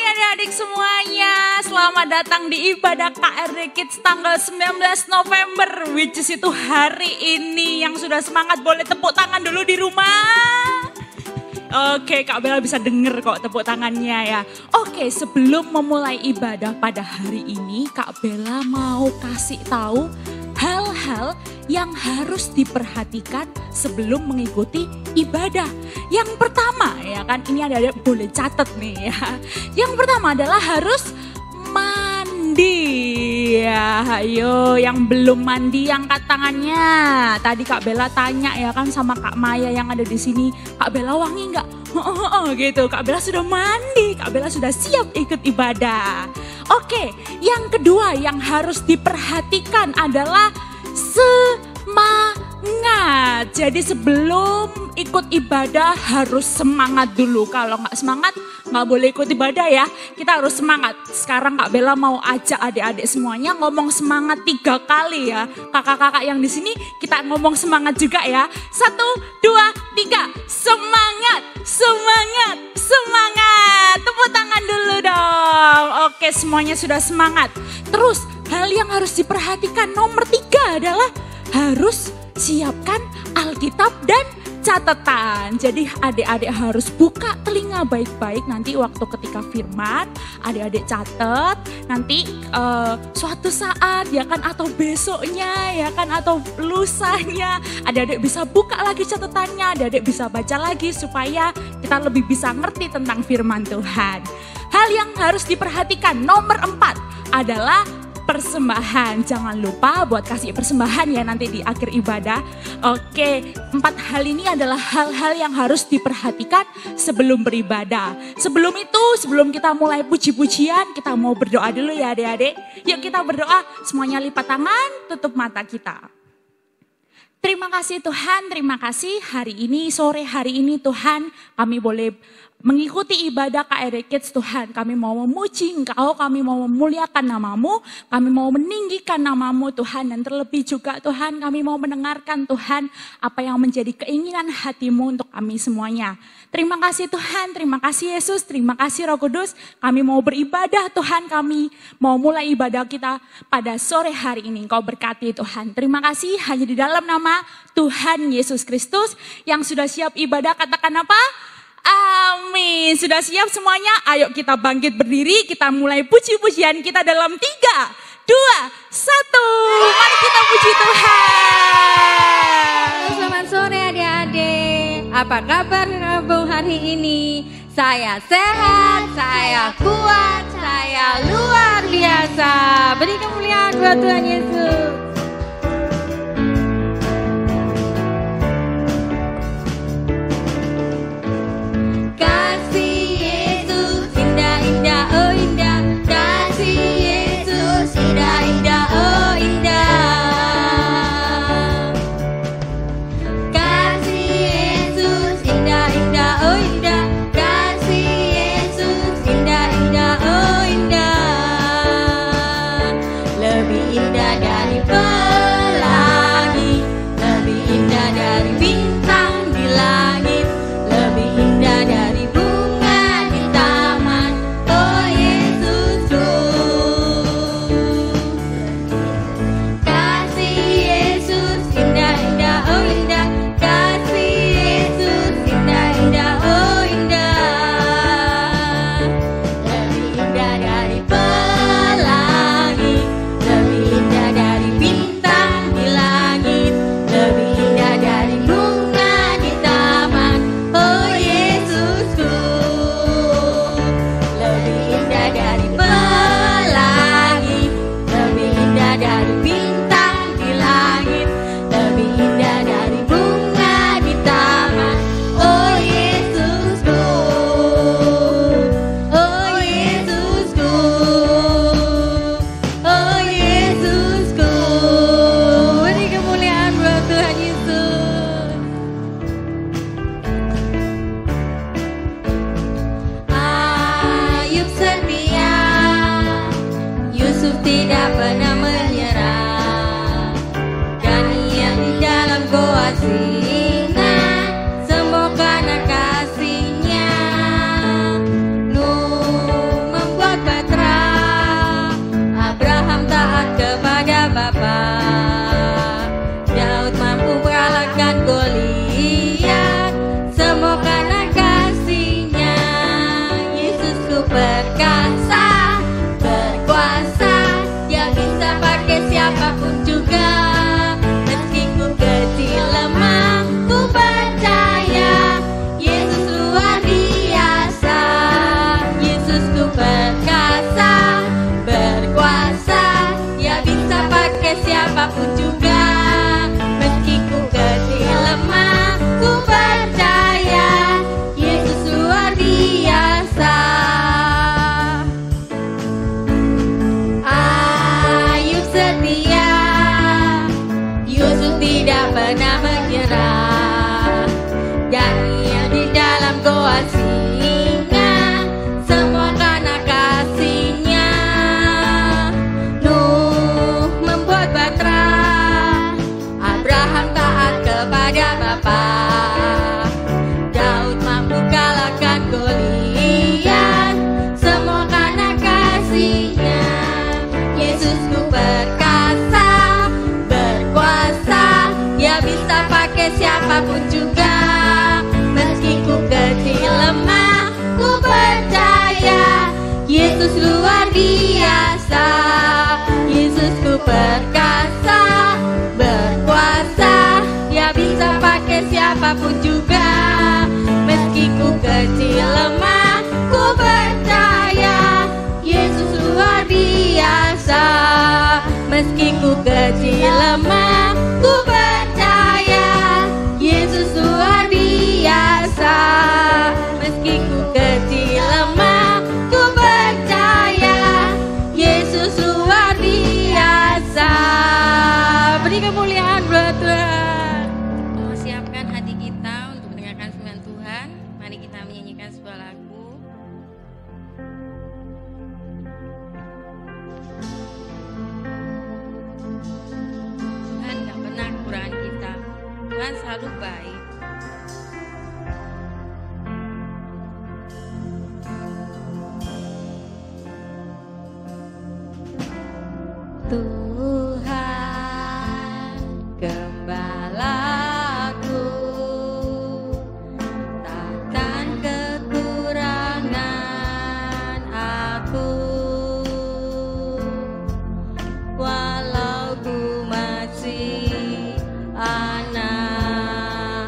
adik-adik semuanya, selamat datang di ibadah KRD Kids tanggal 19 November, which is itu hari ini. Yang sudah semangat boleh tepuk tangan dulu di rumah. Oke, Kak Bella bisa denger kok tepuk tangannya ya. Oke, sebelum memulai ibadah pada hari ini, Kak Bella mau kasih tahu hal-hal yang harus diperhatikan sebelum mengikuti ibadah. Yang pertama ya kan, ini ada boleh catat nih ya. Yang pertama adalah harus mandi. Ya, ayo yang belum mandi angkat tangannya. Tadi Kak Bella tanya ya kan sama Kak Maya yang ada di sini, Kak Bella wangi nggak? Gitu, Kak Bella sudah mandi, Kak Bella sudah siap ikut ibadah. Oke, yang kedua yang harus diperhatikan adalah semangat. Jadi sebelum ikut ibadah harus semangat dulu. Kalau nggak semangat nggak boleh ikut ibadah ya. Kita harus semangat. Sekarang Kak Bella mau ajak adik-adik semuanya ngomong semangat 3 kali ya. Kakak-kakak yang di sini kita ngomong semangat juga ya. 1, 2, 3. Semangat, semangat, semangat. Tepuk tangan dulu dong. Oke, semuanya sudah semangat. Terus hal yang harus diperhatikan nomor 3 adalah harus siapkan Alkitab dan catatan. Jadi adik-adik harus buka telinga baik-baik nanti waktu ketika firman, adik-adik catat nanti suatu saat ya kan atau besoknya ya kan atau lusanya adik-adik bisa buka lagi catatannya, adik-adik bisa baca lagi supaya kita lebih bisa ngerti tentang firman Tuhan. Hal yang harus diperhatikan nomor 4 adalah persembahan. Jangan lupa buat kasih persembahan ya nanti di akhir ibadah. Oke, 4 hal ini adalah hal-hal yang harus diperhatikan sebelum beribadah. Sebelum itu, sebelum kita mulai puji-pujian, kita mau berdoa dulu ya adik-adik. Yuk kita berdoa, semuanya lipat tangan, tutup mata kita. Terima kasih Tuhan, terima kasih hari ini, sore hari ini Tuhan kami boleh mengikuti ibadah KRD Kids Tuhan. Kami mau memuji Engkau, kami mau memuliakan namamu, kami mau meninggikan namamu Tuhan. Dan terlebih juga Tuhan kami mau mendengarkan Tuhan apa yang menjadi keinginan hatimu untuk kami semuanya. Terima kasih Tuhan, terima kasih Yesus, terima kasih Roh Kudus. Kami mau beribadah Tuhan, kami mau mulai ibadah kita pada sore hari ini. Engkau berkati Tuhan. Terima kasih hanya di dalam nama Tuhan Yesus Kristus yang sudah siap ibadah. Katakan apa? Amin. Sudah siap semuanya? Ayo kita bangkit berdiri, kita mulai puji-pujian kita dalam 3, 2, 1. Mari kita puji Tuhan. Selamat sore adik-adik. Apa kabar Rabu hari ini? Saya sehat, saya kuat, saya luar biasa. Beri kemuliaan buat Tuhan Yesus. Lebih indah dari siapapun juga. Meski ku kecil lemah, ku percaya Yesus luar biasa. Yesus ku perkasa, berkuasa, Dia bisa pakai siapapun juga. Meski ku kecil lemah, ku percaya Yesus luar biasa. Ayub setia, Yusuf tidak pernah menyerah. Daniel di dalam goa singa, semua karena kasih-Nya. Nuh membuat batra, Abraham taat kepada Bapa. Daud mampu kalahkan Goliat, semua karena kasih-Nya. Yesus ku perkasa, berkuasa, Dia bisa pakai siapapun juga. Meski ku kecil lemah, ku percaya Yesus luar biasa. Yesus ku perkasa, berkuasa, Dia bisa pakai siapapun juga. Meski ku kecil lemah, ku percaya Yesus luar biasa. Meski ku kecil lemah, ku percaya Yesus luar biasa. Meski ku kecil lemah, ku percaya Yesus luar biasa. Beri kemuliaan buat Tuhan. Siapkan hati kita untuk mendengarkan firman Tuhan. Mari kita menyanyikan sebuah lagu. Tuhan gak pernah kekurangan kita. Tuhan selalu baik. Tuhan gembalaku, takkan kekurangan aku. Walau ku masih anak,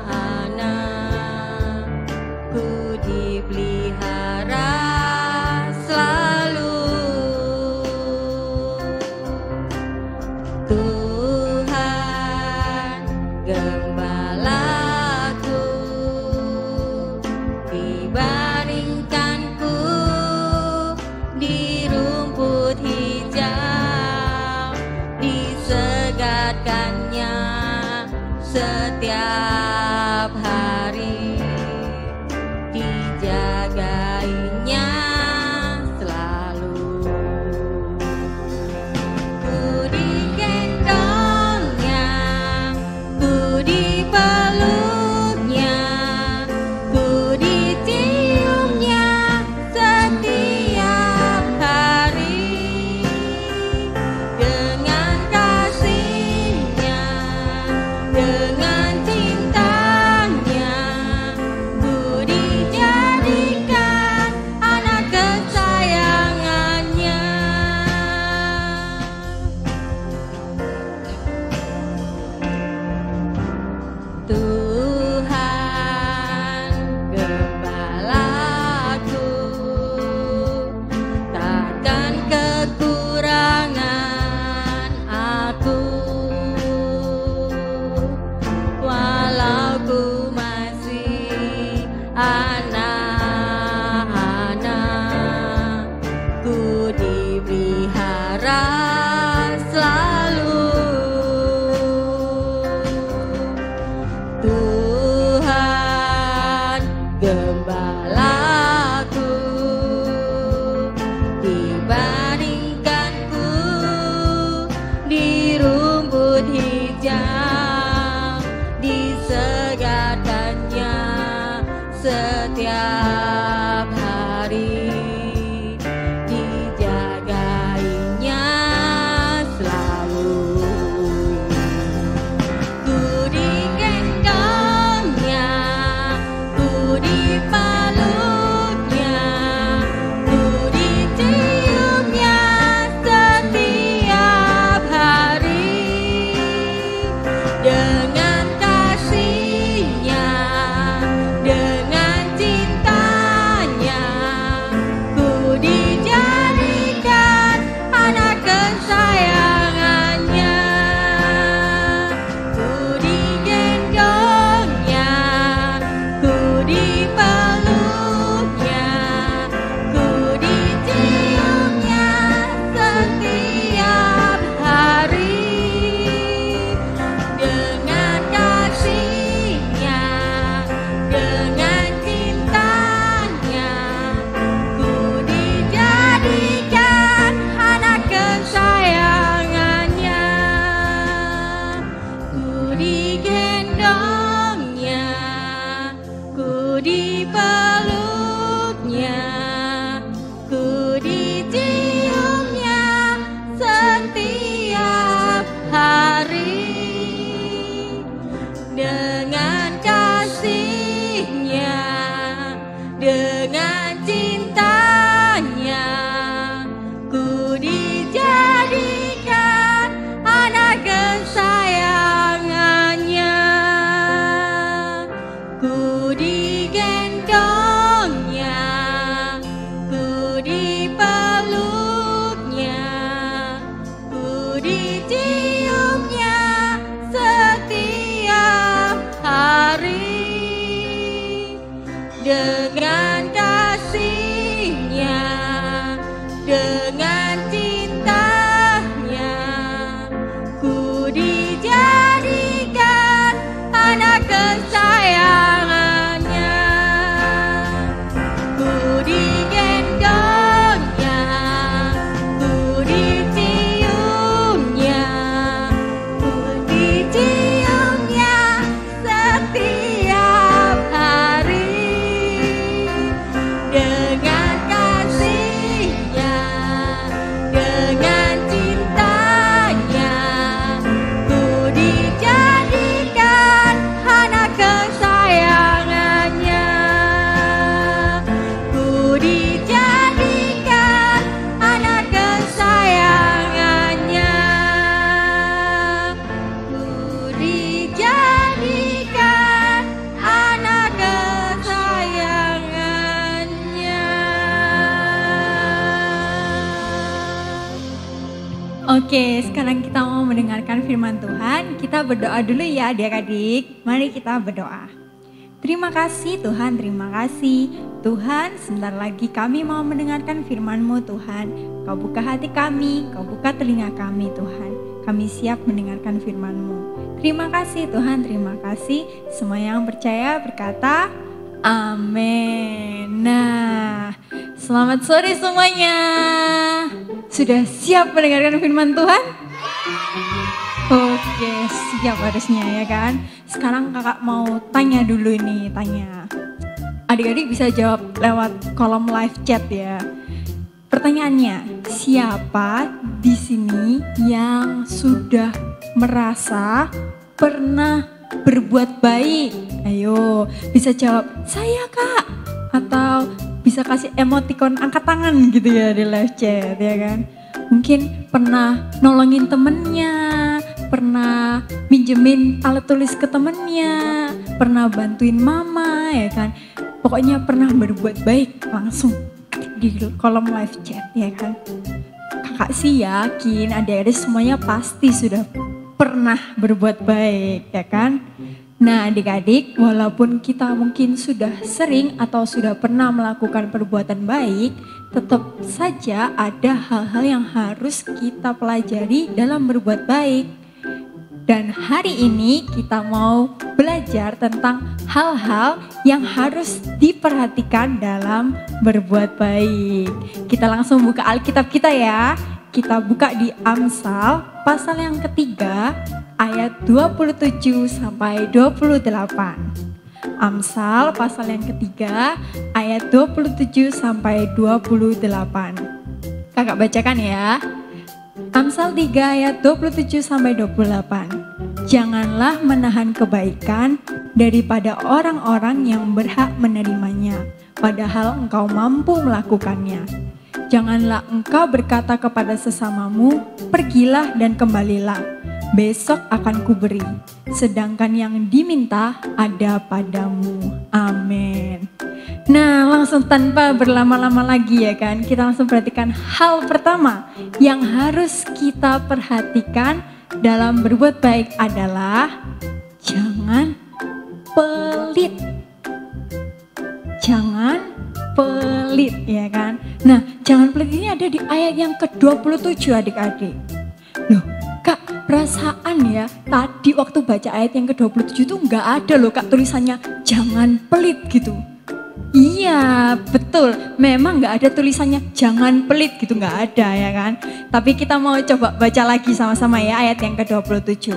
Oke, sekarang kita mau mendengarkan firman Tuhan. Kita berdoa dulu ya adik-adik. Mari kita berdoa. Terima kasih Tuhan, terima kasih. Tuhan, sebentar lagi kami mau mendengarkan firman-Mu Tuhan. Kau buka hati kami, Kau buka telinga kami Tuhan. Kami siap mendengarkan firman-Mu. Terima kasih Tuhan, terima kasih. Semua yang percaya berkata, amin. Nah, selamat sore semuanya. Sudah siap mendengarkan firman Tuhan? Oke, siap harusnya ya kan. Sekarang kakak mau tanya dulu ini, tanya. Adik-adik bisa jawab lewat kolom live chat ya. Pertanyaannya, siapa di sini yang sudah merasa pernah berbuat baik? Ayo, bisa jawab, saya kak. Atau bisa kasih emoticon angkat tangan gitu ya di live chat ya kan. Mungkin pernah nolongin temennya, pernah minjemin alat tulis ke temennya, pernah bantuin mama ya kan. Pokoknya pernah berbuat baik, langsung di kolom live chat ya kan. Kakak sih yakin adik-adik semuanya pasti sudah pernah berbuat baik ya kan. Nah adik-adik, walaupun kita mungkin sudah sering atau sudah pernah melakukan perbuatan baik, tetap saja ada hal-hal yang harus kita pelajari dalam berbuat baik. Dan hari ini kita mau belajar tentang hal-hal yang harus diperhatikan dalam berbuat baik. Kita langsung buka Alkitab kita ya. Kita buka di Amsal pasal yang ketiga ayat 27 sampai 28. Amsal pasal yang ketiga ayat 27 sampai 28. Kakak bacakan ya. Amsal 3 ayat 27 sampai 28. Janganlah menahan kebaikan daripada orang-orang yang berhak menerimanya, padahal engkau mampu melakukannya. Janganlah engkau berkata kepada sesamamu, pergilah dan kembalilah, besok akan kuberi, sedangkan yang diminta ada padamu. Amin. Nah, langsung tanpa berlama-lama lagi ya kan, kita langsung perhatikan hal pertama yang harus kita perhatikan dalam berbuat baik adalah jangan pelit. Jangan pelit ya kan. Nah, jangan pelit ini ada di ayat yang ke-27 adik-adik. Loh, Kak, perasaan ya tadi waktu baca ayat yang ke-27 itu nggak ada loh Kak tulisannya jangan pelit gitu. Iya betul, memang nggak ada tulisannya jangan pelit gitu, nggak ada ya kan. Tapi kita mau coba baca lagi sama-sama ya ayat yang ke-27.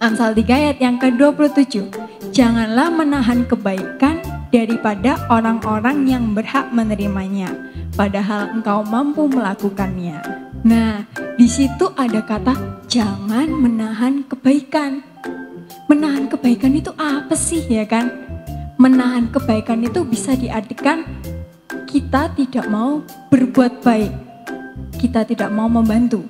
Amsal 3 ayat yang ke-27. Janganlah menahan kebaikan daripada orang-orang yang berhak menerimanya, padahal engkau mampu melakukannya. Nah, di situ ada kata jangan menahan kebaikan. Menahan kebaikan itu apa sih ya kan? Menahan kebaikan itu bisa diartikan kita tidak mau berbuat baik, kita tidak mau membantu.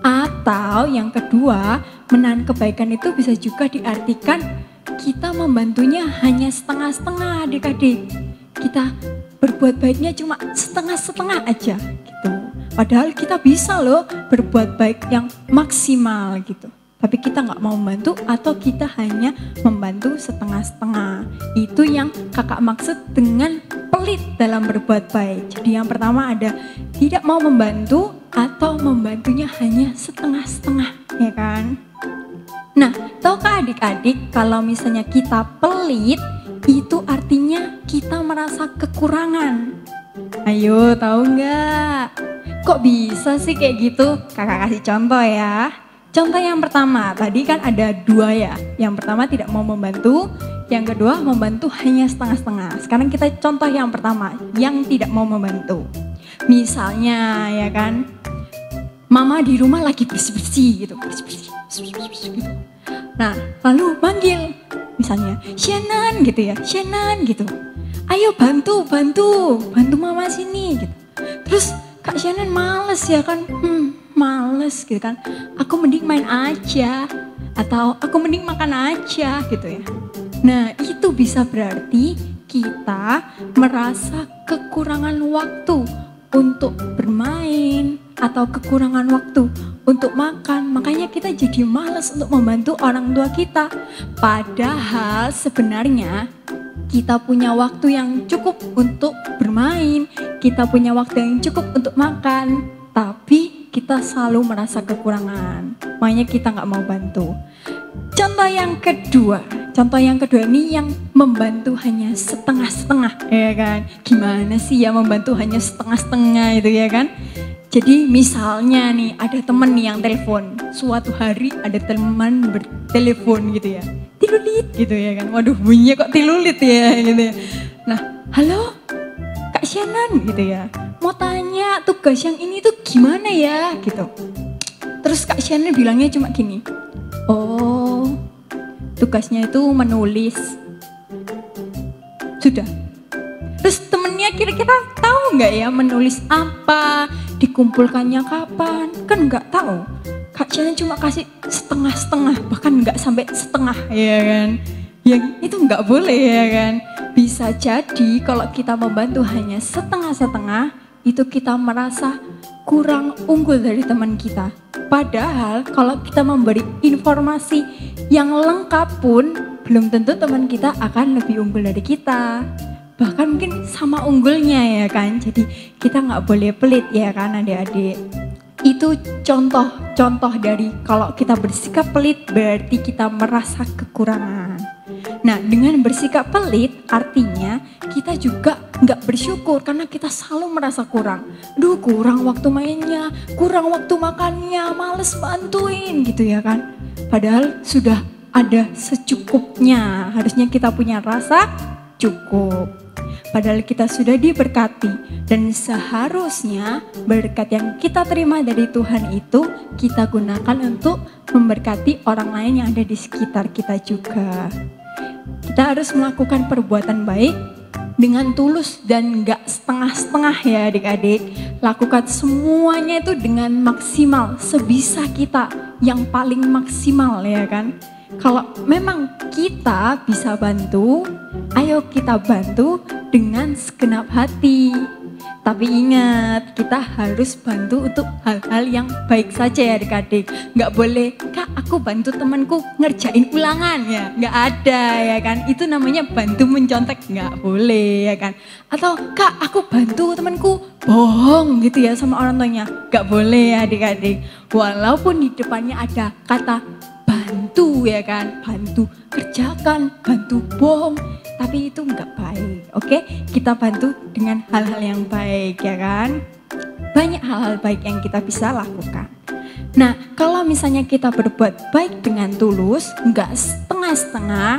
Atau yang kedua, menahan kebaikan itu bisa juga diartikan kita membantunya hanya setengah-setengah adik-adik. Kita berbuat baiknya cuma setengah-setengah aja gitu. Padahal kita bisa loh berbuat baik yang maksimal gitu. Tapi kita nggak mau membantu atau kita hanya membantu setengah-setengah. Itu yang kakak maksud dengan pelit dalam berbuat baik. Jadi yang pertama ada tidak mau membantu atau membantunya hanya setengah-setengah ya kan. Nah, tahukah adik-adik kalau misalnya kita pelit itu artinya kita merasa kekurangan. Ayo tahu nggak? Kok bisa sih kayak gitu? Kakak kasih contoh ya. Contoh yang pertama, tadi kan ada dua ya. Yang pertama tidak mau membantu, yang kedua membantu hanya setengah-setengah. Sekarang kita contoh yang pertama, yang tidak mau membantu. Misalnya ya kan, mama di rumah lagi bersih-bersih gitu, bersih-bersih gitu. Nah, lalu panggil misalnya Shannon gitu ya, Shannon gitu. Ayo bantu mama sini gitu. Terus Kak Shannon males ya kan, males gitu kan. Aku mending main aja atau aku mending makan aja gitu ya. Nah, itu bisa berarti kita merasa kekurangan waktu untuk bermain atau kekurangan waktu untuk makan. Makanya kita jadi malas untuk membantu orang tua kita. Padahal sebenarnya kita punya waktu yang cukup untuk bermain, kita punya waktu yang cukup untuk makan, tapi kita selalu merasa kekurangan. Makanya kita nggak mau bantu. Contoh yang kedua ini yang membantu hanya setengah-setengah, ya kan? Gimana sih ya membantu hanya setengah-setengah itu, ya kan? Jadi misalnya nih ada temen nih yang telepon, suatu hari ada teman bertelepon gitu ya, tilulit gitu ya kan, waduh bunyinya kok tilulit ya gitu ya. Nah, halo Kak Shannon gitu ya, mau tanya tugas yang ini tuh gimana ya gitu. Terus Kak Shannon bilangnya cuma gini, oh tugasnya itu menulis. Sudah. Terus temennya kira-kira tahu nggak ya menulis apa, dikumpulkannya kapan? Kan nggak tahu. Kak Shannon cuma kasih setengah-setengah, bahkan nggak sampai setengah, ya kan? Yang itu nggak boleh, ya kan? Bisa jadi kalau kita membantu hanya setengah-setengah, itu kita merasa kurang unggul dari teman kita. Padahal kalau kita memberi informasi yang lengkap pun, belum tentu teman kita akan lebih unggul dari kita. Bahkan mungkin sama unggulnya, ya kan. Jadi kita nggak boleh pelit, ya kan adik-adik. Itu contoh dari kalau kita bersikap pelit berarti kita merasa kekurangan. Nah, dengan bersikap pelit artinya kita juga nggak bersyukur karena kita selalu merasa kurang. Duh, kurang waktu mainnya, kurang waktu makannya, males bantuin gitu, ya kan. Padahal sudah ada secukupnya. Harusnya kita punya rasa cukup. Padahal kita sudah diberkati dan seharusnya berkat yang kita terima dari Tuhan itu kita gunakan untuk memberkati orang lain yang ada di sekitar kita juga. Kita harus melakukan perbuatan baik dengan tulus dan gak setengah-setengah, ya adik-adik. Lakukan semuanya itu dengan maksimal, sebisa kita yang paling maksimal, ya kan. Kalau memang kita bisa bantu, ayo kita bantu dengan segenap hati. Tapi ingat, kita harus bantu untuk hal-hal yang baik saja, ya adik-adik. Gak boleh, Kak aku bantu temanku ngerjain ulangan, ya gak ada, ya kan. Itu namanya bantu mencontek, gak boleh, ya kan. Atau Kak aku bantu temanku bohong gitu ya sama orang tuanya, gak boleh, ya adik-adik. Walaupun di depannya ada kata bantu, ya kan, bantu kerjakan, bantu bohong, tapi itu nggak baik. Oke, kita bantu dengan hal-hal yang baik, ya kan. Banyak hal-hal baik yang kita bisa lakukan. Nah, kalau misalnya kita berbuat baik dengan tulus, nggak setengah-setengah,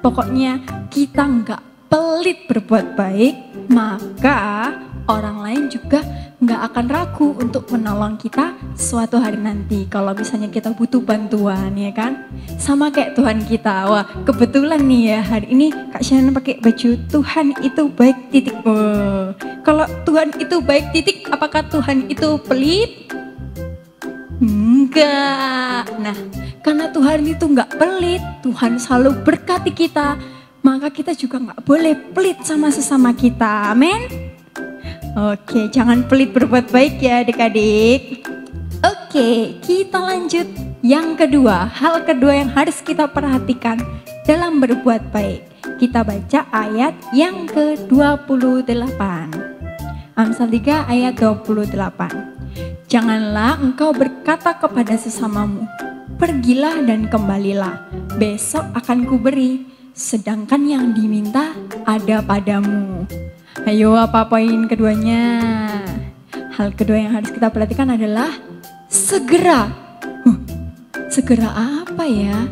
pokoknya kita nggak pelit berbuat baik, maka orang lain juga nggak akan ragu untuk menolong kita suatu hari nanti. Kalau misalnya kita butuh bantuan, ya kan. Sama kayak Tuhan kita. Wah, kebetulan nih ya hari ini Kak Shannon pakai baju Tuhan itu baik titik. Oh, kalau Tuhan itu baik titik, apakah Tuhan itu pelit? Enggak. Nah, karena Tuhan itu nggak pelit, Tuhan selalu berkati kita, maka kita juga nggak boleh pelit sama sesama kita. Amin. Oke, jangan pelit berbuat baik ya adik-adik. Oke, kita lanjut. Yang kedua, hal kedua yang harus kita perhatikan dalam berbuat baik. Kita baca ayat yang ke-28. Amsal 3 ayat 28. Janganlah engkau berkata kepada sesamamu, pergilah dan kembalilah, besok akan kuberi, sedangkan yang diminta ada padamu. Ayo, apa poin keduanya? Hal kedua yang harus kita perhatikan adalah segera. Segera apa ya?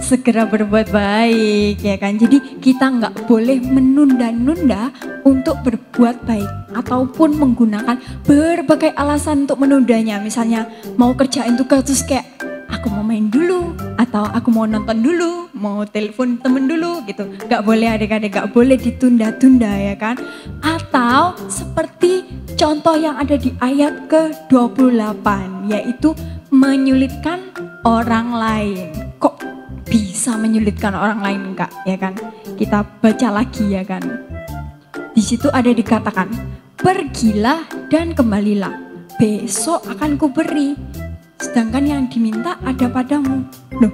Segera berbuat baik, ya kan? Jadi kita nggak boleh menunda-nunda untuk berbuat baik ataupun menggunakan berbagai alasan untuk menundanya. Misalnya mau kerjain tugas terus kayak aku mau main dulu, atau aku mau nonton dulu, mau telepon temen dulu gitu. Gak boleh adik-adik, gak boleh ditunda-tunda, ya kan. Atau seperti contoh yang ada di ayat ke-28, yaitu menyulitkan orang lain. Kok bisa menyulitkan orang lain, Kak? Ya kan, kita baca lagi, ya kan. Di situ ada dikatakan, pergilah dan kembalilah, besok akan kuberi. sedangkan yang diminta ada padamu. Loh,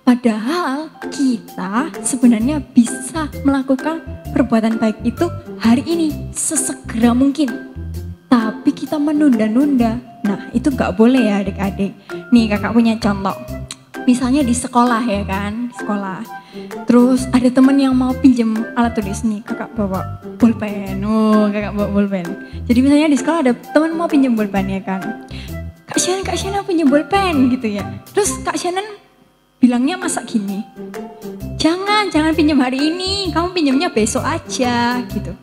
padahal kita sebenarnya bisa melakukan perbuatan baik itu hari ini sesegera mungkin. Tapi kita menunda-nunda. Nah, itu gak boleh ya adik-adik. Nih kakak punya contoh. Misalnya di sekolah ya kan, sekolah. Terus ada teman yang mau pinjam alat tulis nih, kakak bawa bolpen. Oh, kakak bawa bolpen. Jadi misalnya di sekolah ada teman mau pinjam bolpen ya kan. Kak Shannon pinjam bolpen gitu ya. Terus Kak Shannon bilangnya masa gini, jangan pinjam hari ini, kamu pinjamnya besok aja gitu.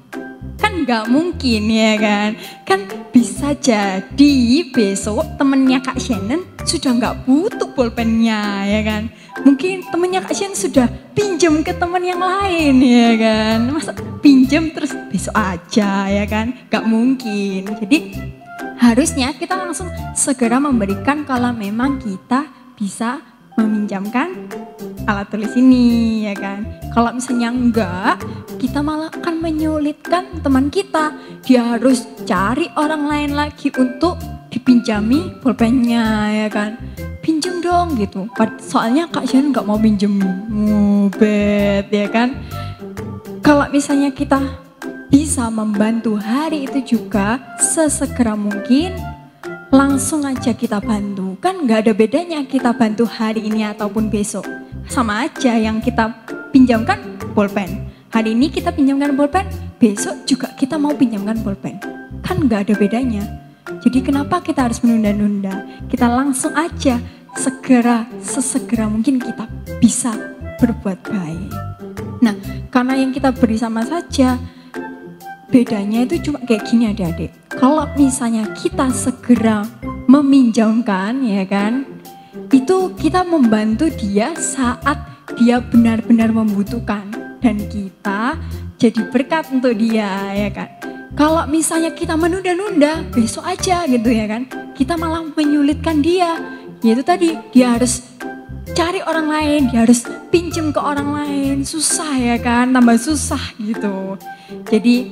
Kan nggak mungkin ya kan. Kan bisa jadi besok temennya Kak Shannon sudah nggak butuh bolpennya ya kan. Mungkin temennya Kak Shannon sudah pinjam ke teman yang lain ya kan. Masa pinjam terus besok aja ya kan, nggak mungkin. Jadi harusnya kita langsung segera memberikan kalau memang kita bisa meminjamkan alat tulis ini ya kan. Kalau misalnya enggak, kita malah akan menyulitkan teman kita. Dia harus cari orang lain lagi untuk dipinjami bolpennya ya kan. Pinjam dong gitu. Soalnya Kak Shannon nggak mau pinjem. Bet ya kan. Kalau misalnya kita bisa membantu hari itu juga sesegera mungkin, langsung aja kita bantu. Kan nggak ada bedanya kita bantu hari ini ataupun besok. Sama aja yang kita pinjamkan bolpen. Hari ini kita pinjamkan bolpen, besok juga kita mau pinjamkan bolpen. Kan nggak ada bedanya. Jadi kenapa kita harus menunda-nunda? Kita langsung aja sesegera mungkin kita bisa berbuat baik. Nah, karena yang kita beri sama saja, bedanya itu cuma kayak gini adik-adik. Kalau misalnya kita segera meminjamkan ya kan, itu kita membantu dia saat dia benar-benar membutuhkan. Dan kita jadi berkat untuk dia ya kan. Kalau misalnya kita menunda-nunda, besok aja gitu ya kan, kita malah menyulitkan dia. Yaitu tadi, dia harus cari orang lain, dia harus pinjam ke orang lain, susah ya kan, tambah susah gitu. Jadi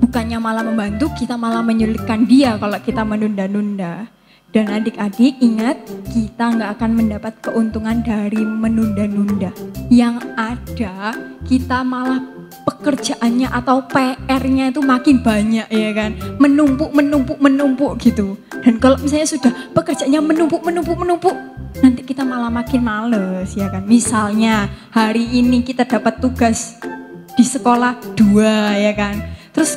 bukannya malah membantu, kita malah menyulitkan dia kalau kita menunda-nunda. Dan adik-adik ingat, kita nggak akan mendapat keuntungan dari menunda-nunda. Yang ada, kita malah pekerjaannya atau PR-nya itu makin banyak ya kan. Menumpuk gitu. Dan kalau misalnya sudah pekerjaannya menumpuk, nanti kita malah makin males ya kan. Misalnya hari ini kita dapat tugas di sekolah 2 ya kan. Terus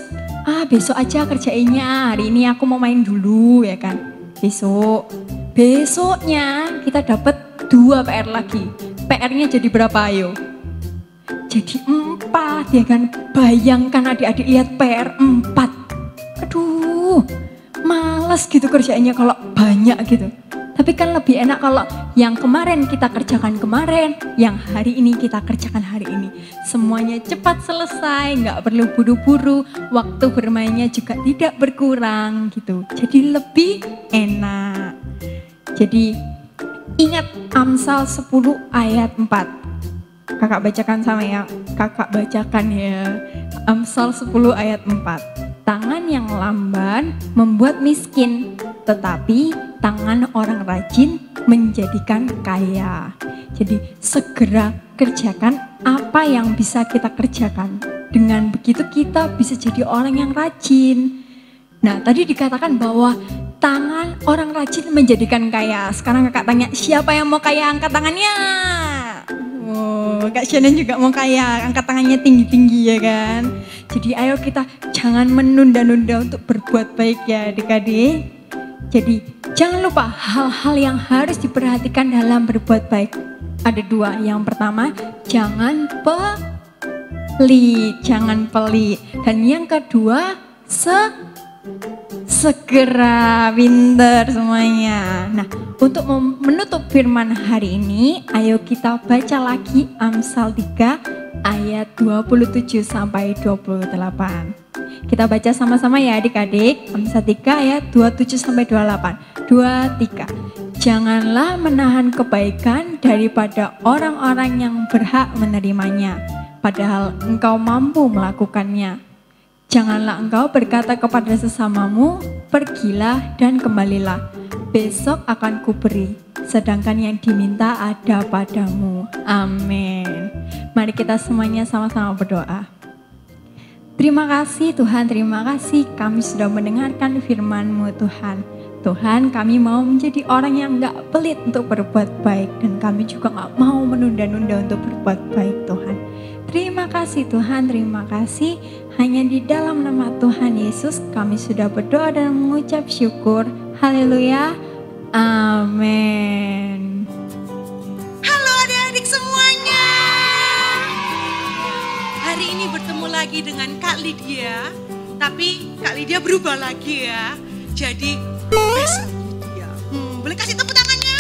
besok aja kerjainnya, hari ini aku mau main dulu ya kan. Besoknya kita dapat 2 PR lagi. PR-nya jadi berapa ayo? Jadi 4 ya kan. Bayangkan adik-adik lihat PR 4. Aduh, malas gitu kerjaannya kalau banyak gitu. Tapi kan lebih enak kalau yang kemarin kita kerjakan kemarin, yang hari ini kita kerjakan hari ini. Semuanya cepat selesai, nggak perlu buru-buru, waktu bermainnya juga tidak berkurang gitu. Jadi lebih enak. Jadi ingat Amsal 10 ayat 4. Kakak bacakan ya. Amsal 10 ayat 4. Tangan yang lamban membuat miskin, tetapi tangan orang rajin menjadikan kaya. Jadi segera kerjakan apa yang bisa kita kerjakan. Dengan begitu kita bisa jadi orang yang rajin. Nah, tadi dikatakan bahwa tangan orang rajin menjadikan kaya. Sekarang kakak tanya, siapa yang mau kaya? Angkat tangannya. Oh, Kak Shannon juga mau kaya, angkat tangannya tinggi-tinggi ya kan. Jadi ayo kita jangan menunda-nunda untuk berbuat baik ya adik-adik. Jadi jangan lupa hal-hal yang harus diperhatikan dalam berbuat baik. Ada 2, yang pertama jangan pelit. Dan yang kedua segera, pinter semuanya. Nah, untuk menutup firman hari ini, ayo kita baca lagi Amsal 3 ayat 27 sampai 28. Kita baca sama-sama ya adik-adik. Amsal 3 ayat 27 sampai 28. 2, 3. Janganlah menahan kebaikan daripada orang-orang yang berhak menerimanya, padahal engkau mampu melakukannya. Janganlah engkau berkata kepada sesamamu, pergilah dan kembalilah. besok akan kuberi, sedangkan yang diminta ada padamu. Amin. Mari kita semuanya sama-sama berdoa. Terima kasih Tuhan, terima kasih kami sudah mendengarkan firman-Mu Tuhan. Tuhan, kami mau menjadi orang yang gak pelit untuk berbuat baik, dan kami juga gak mau menunda-nunda untuk berbuat baik Tuhan. Terima kasih Tuhan, terima kasih. Hanya di dalam nama Tuhan Yesus kami sudah berdoa dan mengucap syukur. Haleluya. Amin. Halo adik-adik semuanya. Hari ini bertemu lagi dengan Kak Lydia. Tapi Kak Lydia berubah lagi ya. Jadi Profesor Lydia. Boleh kasih tepuk tangannya?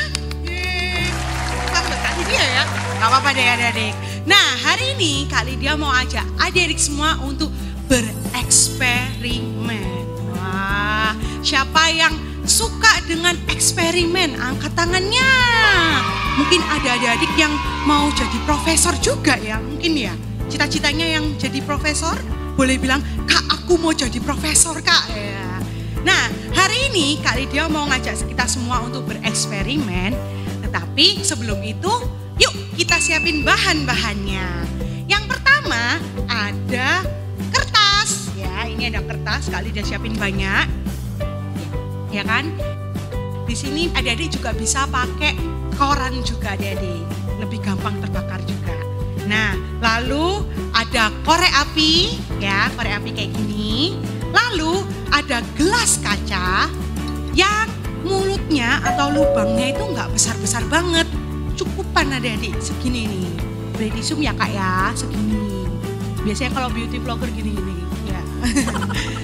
Bukan buat Kak Lydia ya. Gak apa-apa deh adik-adik. Nah hari ini Kak Lydia mau ajak adik-adik semua untuk bereksperimen. Wah, siapa yang suka dengan eksperimen? Angkat tangannya. Mungkin ada adik-adik yang mau jadi profesor juga ya. Mungkin ya, cita-citanya yang jadi profesor. Boleh bilang, Kak aku mau jadi profesor Kak ya. Nah hari ini Kak Lydia mau ngajak kita semua untuk bereksperimen. Tetapi sebelum itu, yuk kita siapin bahan-bahannya. Yang pertama ada kertas ya. Ini ada kertas, Kak Lydia siapin banyak. Ya kan? Di sini adik-adik juga bisa pakai koran juga adik-adik. Lebih gampang terbakar juga. Nah, lalu ada korek api ya, korek api kayak gini. Lalu ada gelas kaca yang mulutnya atau lubangnya itu nggak besar-besar banget. Cukupan adik-adik segini nih. Boleh di zoom ya Kak ya, segini. Biasanya kalau beauty vlogger gini-gini ya.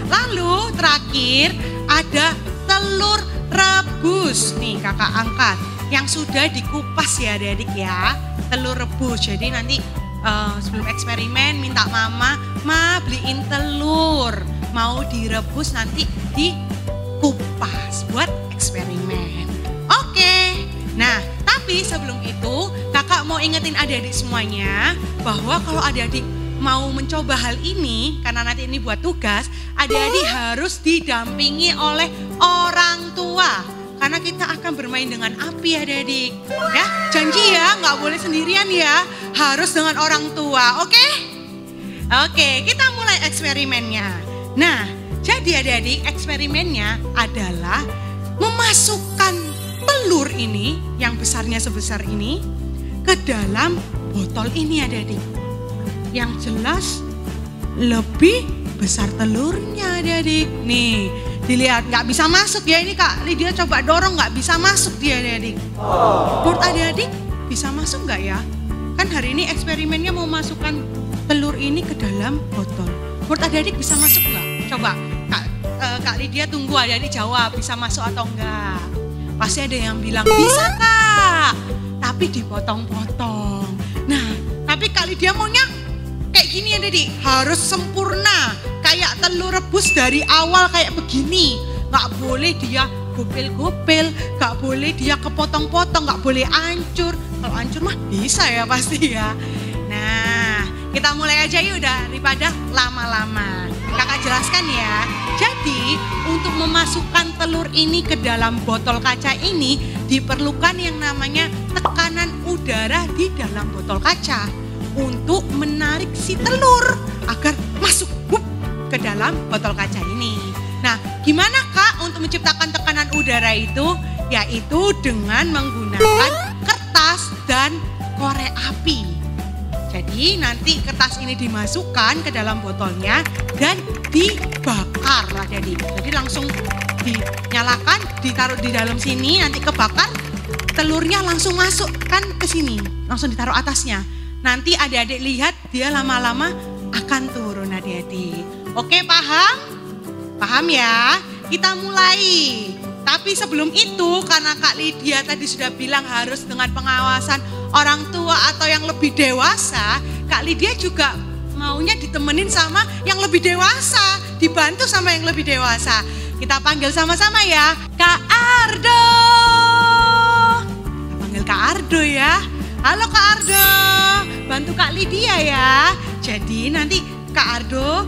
Lalu terakhir ada telur rebus. Nih kakak angkat. Yang sudah dikupas ya adik-adik ya. Telur rebus. Jadi nanti sebelum eksperimen minta mama beliin telur. Mau direbus nanti dikupas buat eksperimen. Oke. Nah tapi sebelum itu kakak mau ingetin adik-adik semuanya. Bahwa kalau adik-adik mau mencoba hal ini, karena nanti ini buat tugas, adik-adik harus didampingi oleh orang tua. Karena kita akan bermain dengan api adik-adik. Ya, janji ya, nggak boleh sendirian ya. Harus dengan orang tua, oke? Oke, kita mulai eksperimennya. Nah, jadi adik-adik eksperimennya adalah memasukkan telur ini, yang besarnya sebesar ini, ke dalam botol ini adik-adik. Yang jelas lebih besar telurnya adik-adik. Nih dilihat nggak bisa masuk ya, ini Kak Lydia coba dorong nggak bisa masuk dia adik-adik. Menurut adik-adik bisa masuk nggak ya? Kan hari ini eksperimennya mau masukkan telur ini ke dalam botol. Menurut adik-adik bisa masuk nggak? Coba Kak Lydia tunggu adik-adik jawab bisa masuk atau enggak. Pasti ada yang bilang bisa Kak, tapi dipotong-potong. Nah tapi Kak Lydia maunya kayak gini ya adik, harus sempurna. Kayak telur rebus dari awal kayak begini. Gak boleh dia gopel-gopel, gak boleh dia kepotong-potong, gak boleh hancur. Kalau hancur mah bisa ya pasti ya. Nah kita mulai aja yuk daripada lama-lama. Kakak jelaskan ya. Jadi untuk memasukkan telur ini ke dalam botol kaca ini diperlukan yang namanya tekanan udara di dalam botol kaca. Untuk menarik si telur agar masuk ke dalam botol kaca ini. Nah gimana Kak untuk menciptakan tekanan udara itu? Yaitu dengan menggunakan kertas dan korek api. Jadi nanti kertas ini dimasukkan ke dalam botolnya dan dibakar lah jadi langsung dinyalakan, ditaruh di dalam sini, nanti kebakar, telurnya langsung masuk kan ke sini, langsung ditaruh atasnya. Nanti adik-adik lihat dia lama-lama akan turun adik-adik. Oke paham? Paham ya? Kita mulai. Tapi sebelum itu karena Kak Lydia tadi sudah bilang harus dengan pengawasan orang tua atau yang lebih dewasa. Kak Lydia juga maunya ditemenin sama yang lebih dewasa. Dibantu sama yang lebih dewasa. Kita panggil sama-sama ya. Kak Ardo. Kita panggil Kak Ardo ya. Halo Kak Ardo. Bantu Kak Lydia ya. Jadi nanti Kak Ardo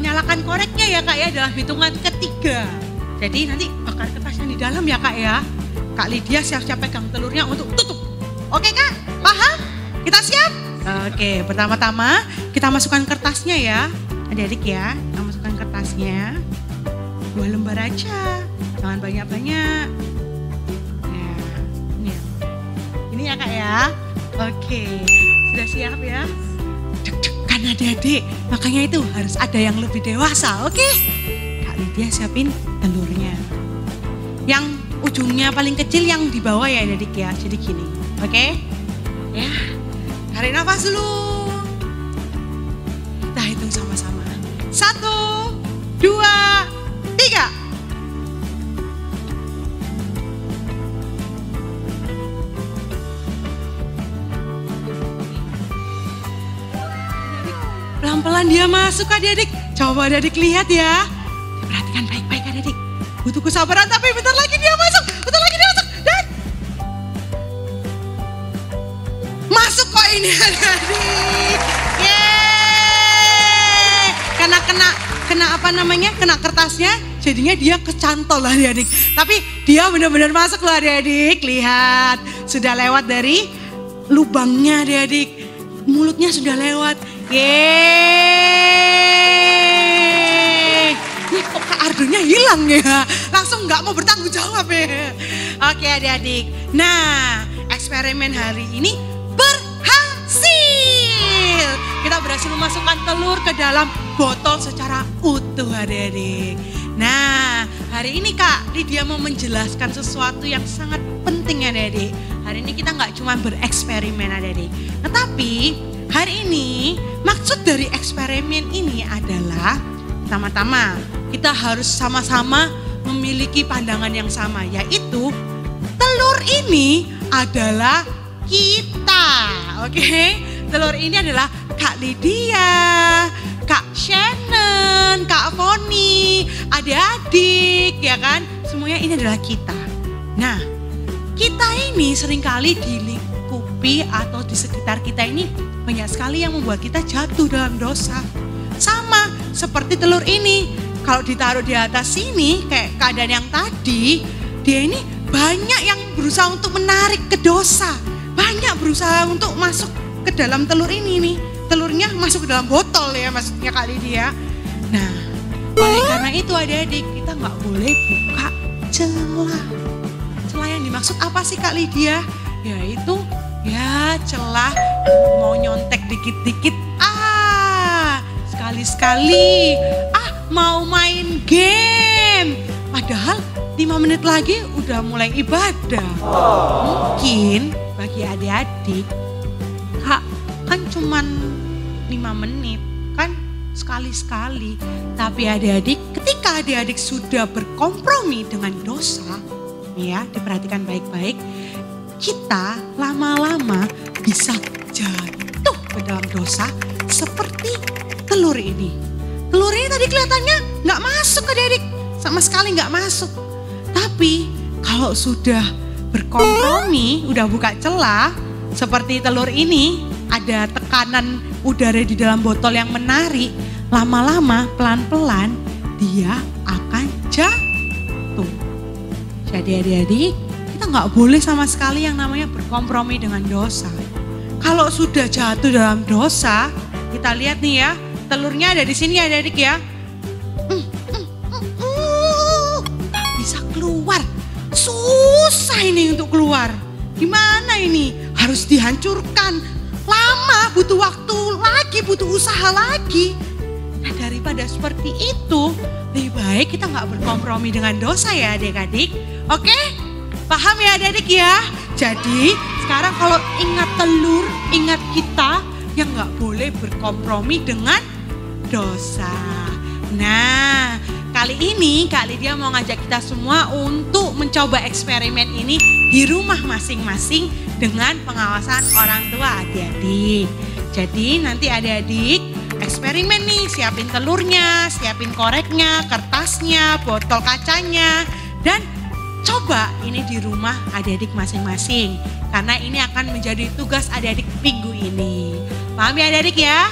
nyalakan koreknya ya Kak ya dalam hitungan ketiga. Jadi nanti bakal masukkan kertas yang di dalam ya Kak ya. Kak Lydia siap-siap pegang telurnya untuk tutup. Oke Kak, paham? Kita siap? Oke, pertama-tama kita masukkan kertasnya ya. Adik-adik ya, kita masukkan kertasnya. 2 lembar aja, jangan banyak-banyak. Nah, ini ya Kak ya. Oke, sudah siap ya? Deg-degan adik-adik, makanya itu harus ada yang lebih dewasa, oke? Kak Lydia siapin telurnya. Yang ujungnya paling kecil yang di bawah ya adik-adik ya, jadi gini, oke? Ya, tarik nafas dulu. Kita hitung sama-sama. 1, 2, 3. Pelan-pelan dia masuk adik-adik. Coba adik-adik lihat ya. Perhatikan baik-baik adik-adik. Butuh kesabaran tapi bentar lagi dia masuk. Bentar lagi dia masuk. Dan masuk kok ini adik-adik. Yeay. Karena kena apa namanya? Kena kertasnya. Jadinya dia kecantol lah adik-adik. Tapi dia benar-benar masuk loh adik-adik. Lihat. Sudah lewat dari lubangnya adik-adik. Mulutnya sudah lewat. Yeay. Nih kok Kak Ardonya hilang ya. Langsung gak mau bertanggung jawab ya. Oke adik-adik. Nah, eksperimen hari ini berhasil. Kita berhasil memasukkan telur ke dalam botol secara utuh adik-adik. Nah, hari ini Kak Lydia mau menjelaskan sesuatu yang sangat penting adik-adik. Hari ini kita gak cuma bereksperimen adik-adik. Tetapi hari ini maksud dari eksperimen ini adalah pertama-tama kita harus sama-sama memiliki pandangan yang sama, yaitu telur ini adalah kita. Oke? Telur ini adalah Kak Lydia, Kak Shannon, Kak Foni, adik-adik ya kan? Semuanya ini adalah kita. Nah, kita ini seringkali dilingkupi atau di sekitar kita ini banyak sekali yang membuat kita jatuh dalam dosa. Sama seperti telur ini. Kalau ditaruh di atas sini kayak keadaan yang tadi, dia ini banyak yang berusaha untuk menarik ke dosa. Banyak berusaha untuk masuk ke dalam telur ini nih. Telurnya masuk ke dalam botol ya maksudnya Kak Lydia. Nah, oleh karena itu adik-adik kita nggak boleh buka celah. Celah yang dimaksud apa sih Kak Lydia? Yaitu ya celah mau nyontek dikit-dikit, sekali-sekali, mau main game. Padahal 5 menit lagi udah mulai ibadah. Mungkin bagi adik-adik, Kak kan cuman 5 menit, kan sekali-sekali. Tapi adik-adik, ketika adik-adik sudah berkompromi dengan dosa, ya diperhatikan baik-baik, kita lama-lama bisa jatuh ke dalam dosa seperti telur ini. Telur ini tadi kelihatannya nggak masuk adik-adik, sama sekali nggak masuk. Tapi kalau sudah berkompromi, udah buka celah, seperti telur ini, ada tekanan udara di dalam botol yang menarik, lama-lama pelan-pelan dia akan jatuh. Jadi adik-adik, kita nggak boleh sama sekali yang namanya berkompromi dengan dosa. Kalau sudah jatuh dalam dosa, kita lihat nih ya, telurnya ada di sini ya adik-adik ya. Tak bisa keluar, susah ini untuk keluar. Gimana ini? Harus dihancurkan. Lama, butuh waktu lagi, butuh usaha lagi. Nah daripada seperti itu, lebih baik kita nggak berkompromi dengan dosa ya adik-adik. Oke? Paham ya adik-adik ya? Jadi sekarang kalau ingat telur, ingat kita yang nggak boleh berkompromi dengan dosa. Nah, kali ini Kak Lydia mau ngajak kita semua untuk mencoba eksperimen ini di rumah masing-masing dengan pengawasan orang tua adik-adik. Jadi nanti adik-adik eksperimen nih, siapin telurnya, siapin koreknya, kertasnya, botol kacanya, dan coba ini di rumah adik-adik masing-masing. Karena ini akan menjadi tugas adik-adik minggu ini. Paham ya adik-adik ya?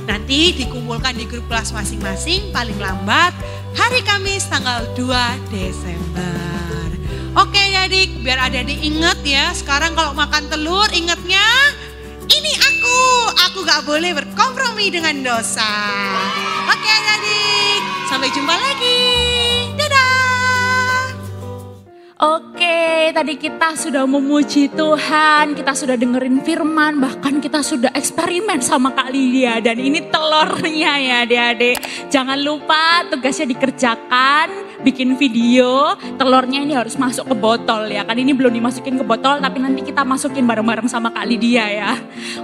Nanti dikumpulkan di grup kelas masing-masing paling lambat hari Kamis tanggal 2 Desember. Oke adik, biar adik-adik ingat ya, sekarang kalau makan telur ingatnya, ini aku gak boleh berkompromi dengan dosa. Oke adik, sampai jumpa lagi. Dadah. Oke, tadi kita sudah memuji Tuhan, kita sudah dengerin firman, bahkan kita sudah eksperimen sama Kak Lilia. Dan ini telurnya ya adik-adik. Jangan lupa tugasnya dikerjakan, bikin video, telurnya ini harus masuk ke botol ya. Kan ini belum dimasukin ke botol, tapi nanti kita masukin bareng-bareng sama Kak Lidia ya.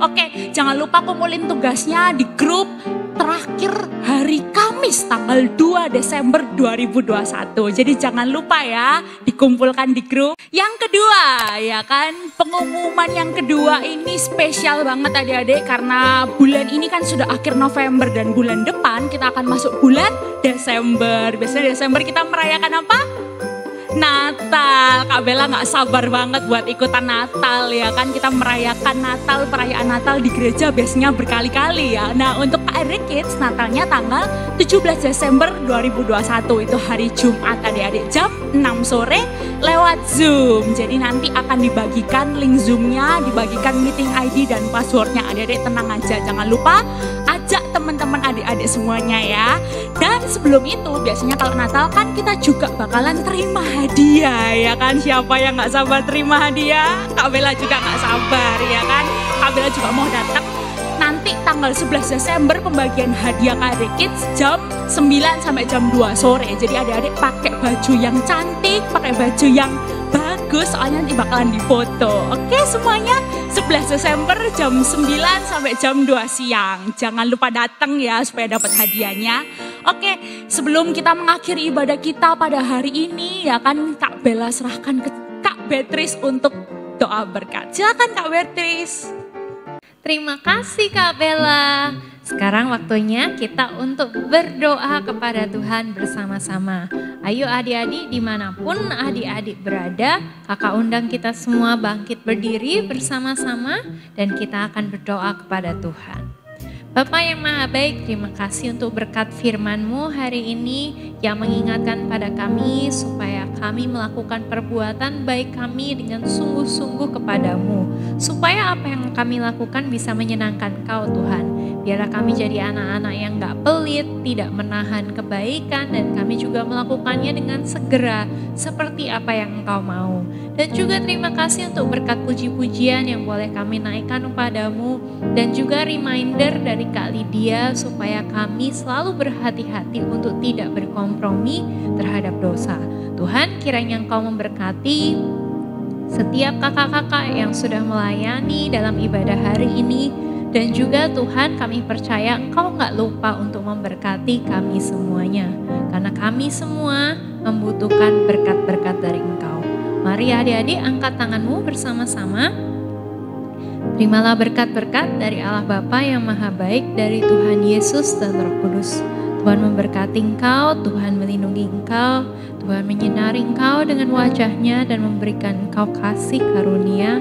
Oke, jangan lupa kumpulin tugasnya di grup terakhir hari Kamis tanggal 2 Desember 2021. Jadi jangan lupa ya dikumpulkan di grup. Yang kedua ya kan, pengumuman yang kedua ini spesial banget adik-adik karena bulan ini kan sudah akhir November dan bulan depan kita akan masuk bulan Desember. Biasanya Desember kita merayakan apa? Natal. Kak Bella gak sabar banget buat ikutan Natal ya kan. Kita merayakan Natal, perayaan Natal di gereja biasanya berkali-kali ya. Nah untuk Kak Eric Kids Natalnya tanggal 17 Desember 2021. Itu hari Jumat adik-adik jam 6 sore lewat Zoom. Jadi nanti akan dibagikan link Zoomnya, dibagikan meeting ID dan passwordnya. Adik-adik tenang aja, jangan lupa ajak teman-teman adik-adik semuanya ya. Dan sebelum itu biasanya kalau Natal kan kita juga bakalan terima hadiah ya kan. Siapa yang gak sabar terima hadiah? Kak Bella juga gak sabar ya kan. Kak Bella juga mau datang. Nanti tanggal 11 Desember pembagian hadiah Kak Eric Kids jam 9 sampai jam 2 sore. Jadi adik-adik pakai baju yang cantik, pakai baju yang bagus soalnya nanti bakalan difoto. Oke semuanya 11 Desember jam 9 sampai jam 2 siang. Jangan lupa datang ya supaya dapat hadiahnya. Oke, sebelum kita mengakhiri ibadah kita pada hari ini ya kan Kak Bella serahkan ke Kak Beatrice untuk doa berkat. Silakan Kak Beatrice. Terima kasih Kak Bella. Sekarang waktunya kita untuk berdoa kepada Tuhan bersama-sama. Ayo adik-adik dimanapun adik-adik berada, kakak undang kita semua bangkit berdiri bersama-sama dan kita akan berdoa kepada Tuhan. Bapa yang Maha Baik, terima kasih untuk berkat firman-Mu hari ini yang mengingatkan pada kami supaya kami melakukan perbuatan baik kami dengan sungguh-sungguh kepadamu. Supaya apa yang kami lakukan bisa menyenangkan Kau Tuhan. Biarlah kami jadi anak-anak yang gak pelit, tidak menahan kebaikan dan kami juga melakukannya dengan segera seperti apa yang Engkau mau. Dan juga terima kasih untuk berkat puji-pujian yang boleh kami naikkan kepadamu dan juga reminder dari Kak Lydia supaya kami selalu berhati-hati untuk tidak berkompromi terhadap dosa. Tuhan kiranya Engkau memberkati setiap kakak-kakak yang sudah melayani dalam ibadah hari ini. Dan juga Tuhan kami percaya Engkau gak lupa untuk memberkati kami semuanya. Karena kami semua membutuhkan berkat-berkat dari Engkau. Mari adik-adik angkat tanganmu bersama-sama. Terimalah berkat-berkat dari Allah Bapa yang Maha Baik, dari Tuhan Yesus dan Roh Kudus. Tuhan memberkati engkau, Tuhan melindungi engkau, Tuhan menyinari engkau dengan wajahnya dan memberikan engkau kasih karunia.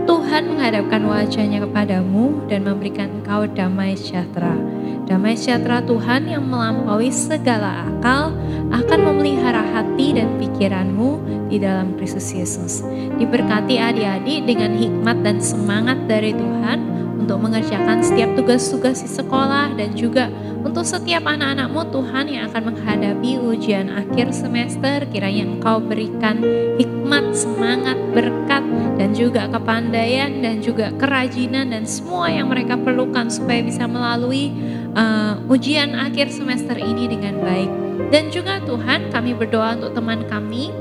Tuhan menghadapkan wajahnya kepadamu dan memberikan engkau damai sejahtera. Damai sejahtera Tuhan yang melampaui segala akal akan memelihara hati dan pikiranmu di dalam Kristus Yesus. Diberkati adik-adik dengan hikmat dan semangat dari Tuhan untuk mengerjakan setiap tugas-tugas di sekolah dan juga untuk setiap anak-anakmu Tuhan yang akan menghadapi ujian akhir semester. Kiranya Engkau berikan hikmat, semangat, berkat dan juga kepandaian dan juga kerajinan dan semua yang mereka perlukan supaya bisa melalui ujian akhir semester ini dengan baik. Dan juga Tuhan kami berdoa untuk teman kami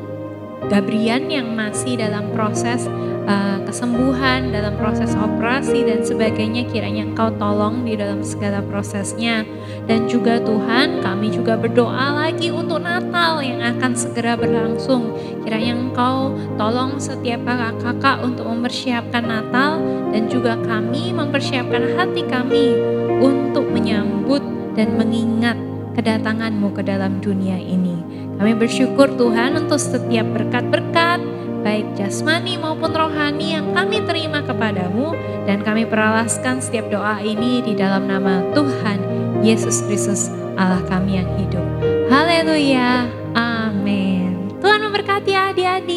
Gabrian yang masih dalam proses kesembuhan, dalam proses operasi dan sebagainya. Kiranya Engkau tolong di dalam segala prosesnya. Dan juga Tuhan kami juga berdoa lagi untuk Natal yang akan segera berlangsung. Kiranya Engkau tolong setiap kakak-kakak untuk mempersiapkan Natal dan juga kami mempersiapkan hati kami untuk menyambut dan mengingat kedatangan-Mu ke dalam dunia ini. Kami bersyukur Tuhan untuk setiap berkat-berkat baik jasmani maupun rohani yang kami terima kepadamu, dan kami peralaskan setiap doa ini di dalam nama Tuhan Yesus Kristus Allah kami yang hidup. Haleluya. Amin. Tuhan memberkati adik-adik.